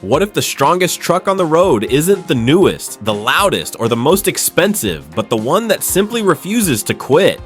What if the strongest truck on the road isn't the newest, the loudest, or the most expensive, but the one that simply refuses to quit?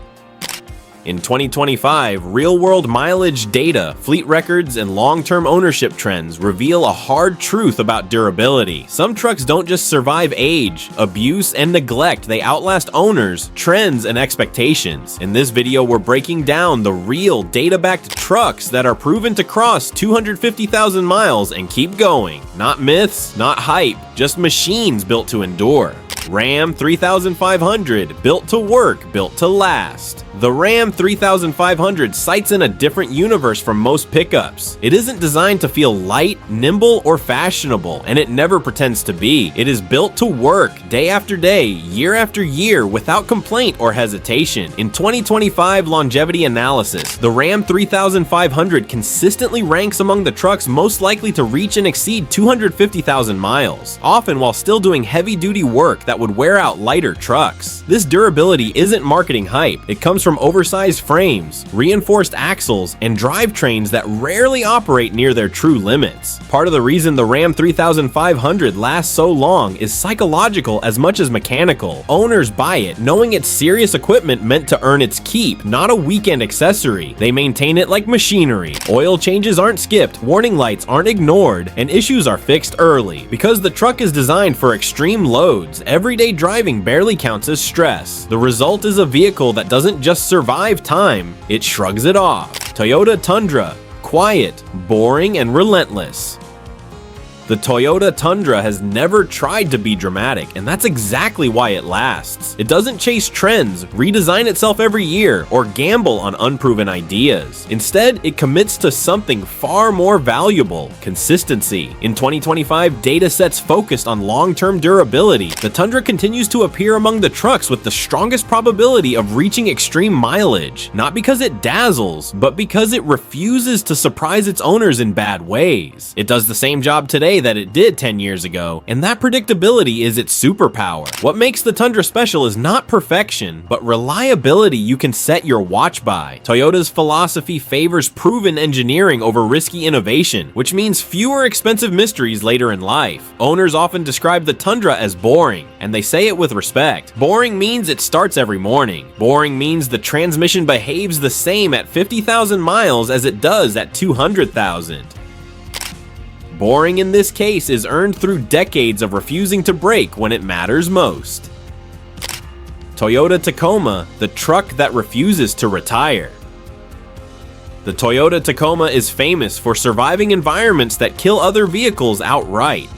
In 2025, real-world mileage data, fleet records, and long-term ownership trends reveal a hard truth about durability. Some trucks don't just survive age, abuse, and neglect, they outlast owners, trends, and expectations. In this video, we're breaking down the real data-backed trucks that are proven to cross 250,000 miles and keep going. Not myths, not hype, just machines built to endure. Ram 3500, built to work, built to last. The Ram 3500 sights in a different universe from most pickups. It isn't designed to feel light, nimble, or fashionable, and it never pretends to be. It is built to work day after day, year after year, without complaint or hesitation. In 2025 longevity analysis, the Ram 3500 consistently ranks among the trucks most likely to reach and exceed 250,000 miles, often while still doing heavy-duty work that would wear out lighter trucks. This durability isn't marketing hype. It comes from oversized frames, reinforced axles, and drivetrains that rarely operate near their true limits. Part of the reason the Ram 3500 lasts so long is psychological as much as mechanical. Owners buy it knowing it's serious equipment meant to earn its keep, not a weekend accessory. They maintain it like machinery. Oil changes aren't skipped, warning lights aren't ignored, and issues are fixed early. Because the truck is designed for extreme loads, everyday driving barely counts as stress. The result is a vehicle that doesn't just survive time, it shrugs it off. Toyota Tundra. Quiet, boring, and relentless. The Toyota Tundra has never tried to be dramatic, and that's exactly why it lasts. It doesn't chase trends, redesign itself every year, or gamble on unproven ideas. Instead, it commits to something far more valuable: consistency. In 2025, data sets focused on long-term durability. The Tundra continues to appear among the trucks with the strongest probability of reaching extreme mileage, not because it dazzles, but because it refuses to surprise its owners in bad ways. It does the same job today that it did 10 years ago, and that predictability is its superpower. What makes the Tundra special is not perfection, but reliability you can set your watch by. Toyota's philosophy favors proven engineering over risky innovation, which means fewer expensive mysteries later in life. Owners often describe the Tundra as boring, and they say it with respect. Boring means it starts every morning. Boring means the transmission behaves the same at 50,000 miles as it does at 200,000. Boring in this case is earned through decades of refusing to brake when it matters most. Toyota Tacoma, the truck that refuses to retire. The Toyota Tacoma is famous for surviving environments that kill other vehicles outright.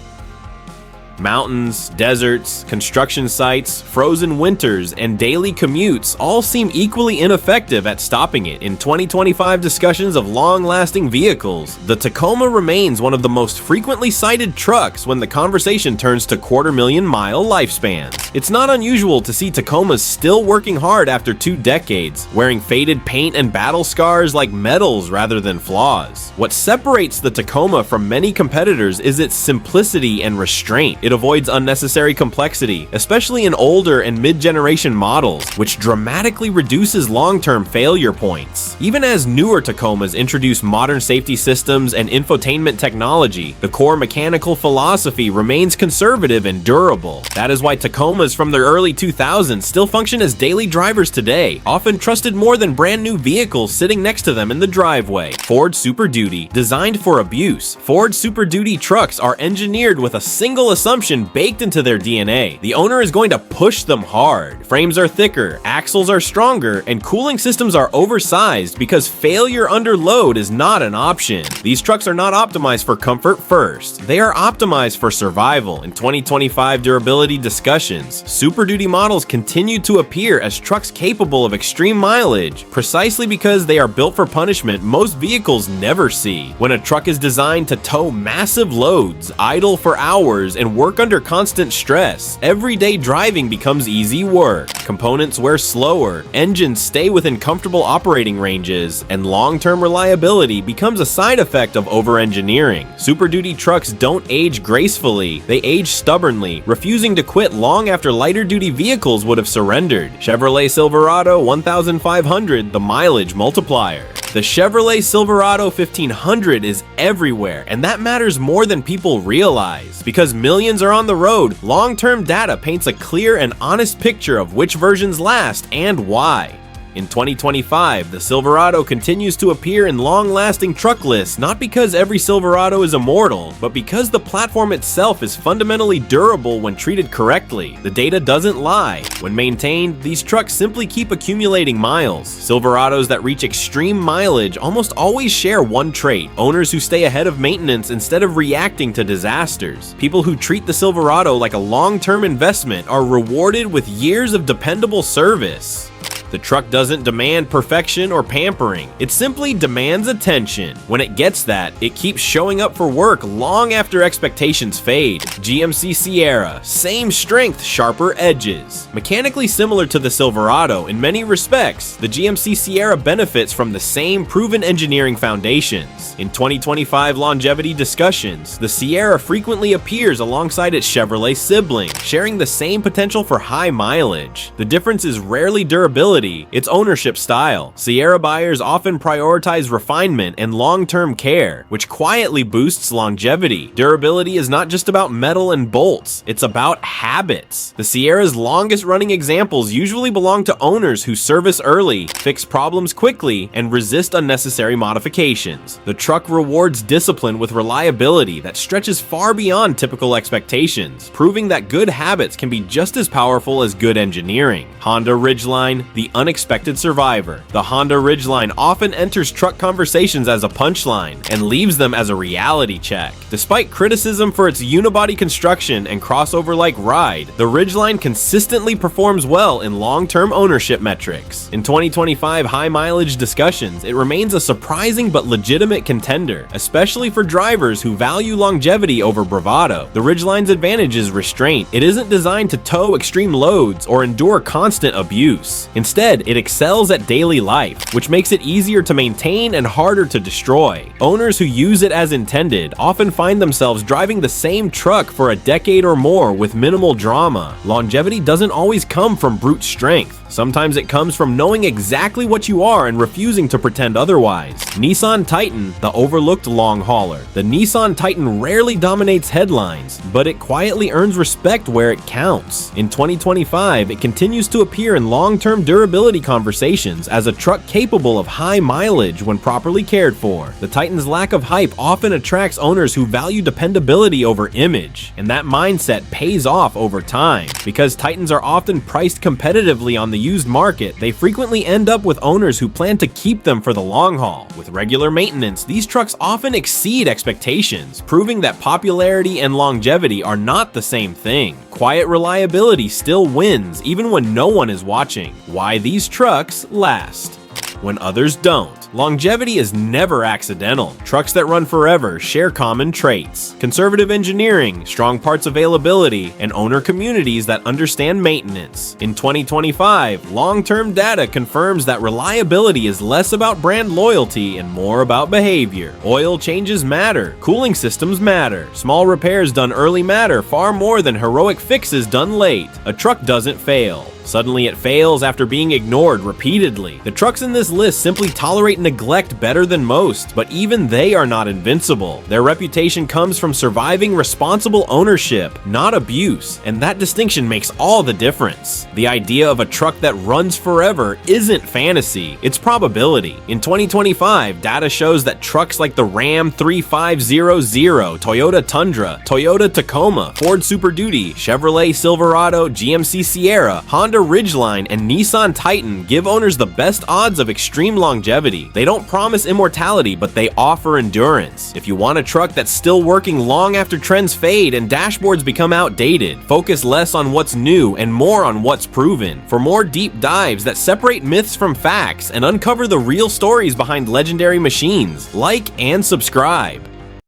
Mountains, deserts, construction sites, frozen winters, and daily commutes all seem equally ineffective at stopping it. In 2025 discussions of long-lasting vehicles, the Tacoma remains one of the most frequently cited trucks when the conversation turns to quarter-million-mile lifespans. It's not unusual to see Tacomas still working hard after 2 decades, wearing faded paint and battle scars like medals rather than flaws. What separates the Tacoma from many competitors is its simplicity and restraint. It avoids unnecessary complexity, especially in older and mid-generation models, which dramatically reduces long-term failure points. Even as newer Tacomas introduce modern safety systems and infotainment technology, the core mechanical philosophy remains conservative and durable. That is why Tacomas from the early 2000s still function as daily drivers today, often trusted more than brand new vehicles sitting next to them in the driveway. Ford Super Duty. Designed for abuse, Ford Super Duty trucks are engineered with a single assumption baked into their DNA. The owner is going to push them hard. Frames are thicker, axles are stronger, and cooling systems are oversized because failure under load is not an option. These trucks are not optimized for comfort first. They are optimized for survival. In 2025 durability discussions, Super Duty models continue to appear as trucks capable of extreme mileage, precisely because they are built for punishment most vehicles never see. When a truck is designed to tow massive loads, idle for hours, and work under constant stress, everyday driving becomes easy work. Components wear slower, engines stay within comfortable operating ranges, and long-term reliability becomes a side effect of over-engineering. Super Duty trucks don't age gracefully, they age stubbornly, refusing to quit long after lighter-duty vehicles would have surrendered. Chevrolet Silverado 1500, the mileage multiplier. The Chevrolet Silverado 1500 is everywhere, and that matters more than people realize. Because millions are on the road, long-term data paints a clear and honest picture of which versions last and why. In 2025, the Silverado continues to appear in long-lasting truck lists not because every Silverado is immortal, but because the platform itself is fundamentally durable when treated correctly. The data doesn't lie. When maintained, these trucks simply keep accumulating miles. Silverados that reach extreme mileage almost always share one trait: owners who stay ahead of maintenance instead of reacting to disasters. People who treat the Silverado like a long-term investment are rewarded with years of dependable service. The truck doesn't demand perfection or pampering, it simply demands attention. When it gets that, it keeps showing up for work long after expectations fade. GMC Sierra, same strength, sharper edges. Mechanically similar to the Silverado in many respects, the GMC Sierra benefits from the same proven engineering foundations. In 2025 longevity discussions, the Sierra frequently appears alongside its Chevrolet sibling, sharing the same potential for high mileage. The difference is rarely durability, it's ownership style. Sierra buyers often prioritize refinement and long-term care, which quietly boosts longevity. Durability is not just about metal and bolts, it's about habits. The Sierra's longest-running examples usually belong to owners who service early, fix problems quickly, and resist unnecessary modifications. The truck rewards discipline with reliability that stretches far beyond typical expectations, proving that good habits can be just as powerful as good engineering. Honda Ridgeline, the unexpected survivor. The Honda Ridgeline often enters truck conversations as a punchline and leaves them as a reality check. Despite criticism for its unibody construction and crossover-like ride, the Ridgeline consistently performs well in long-term ownership metrics. In 2025 high-mileage discussions, it remains a surprising but legitimate contender, especially for drivers who value longevity over bravado. The Ridgeline's advantage is restraint. It isn't designed to tow extreme loads or endure constant abuse. Instead, it excels at daily life, which makes it easier to maintain and harder to destroy. Owners who use it as intended often find themselves driving the same truck for a decade or more with minimal drama. Longevity doesn't always come from brute strength. Sometimes it comes from knowing exactly what you are and refusing to pretend otherwise. Nissan Titan, the overlooked long hauler. The Nissan Titan rarely dominates headlines, but it quietly earns respect where it counts. In 2025, it continues to appear in long-term durability conversations as a truck capable of high mileage when properly cared for. The Titan's lack of hype often attracts owners who value dependability over image, and that mindset pays off over time. Because Titans are often priced competitively on the used market, they frequently end up with owners who plan to keep them for the long haul. With regular maintenance, these trucks often exceed expectations, proving that popularity and longevity are not the same thing. Quiet reliability still wins even when no one is watching. Why these trucks last when others don't. Longevity is never accidental. Trucks that run forever share common traits: conservative engineering, strong parts availability, and owner communities that understand maintenance. In 2025, long-term data confirms that reliability is less about brand loyalty and more about behavior. Oil changes matter, cooling systems matter, small repairs done early matter far more than heroic fixes done late. A truck doesn't fail. Suddenly it fails after being ignored repeatedly. The trucks in this list simply tolerate neglect better than most, but even they are not invincible. Their reputation comes from surviving responsible ownership, not abuse, and that distinction makes all the difference. The idea of a truck that runs forever isn't fantasy, it's probability. In 2025, data shows that trucks like the Ram 3500, Toyota Tundra, Toyota Tacoma, Ford Super Duty, Chevrolet Silverado, GMC Sierra, Honda Ridgeline, and Nissan Titan give owners the best odds of extreme longevity. They don't promise immortality, but they offer endurance. If you want a truck that's still working long after trends fade and dashboards become outdated, focus less on what's new and more on what's proven. For more deep dives that separate myths from facts and uncover the real stories behind legendary machines, like and subscribe.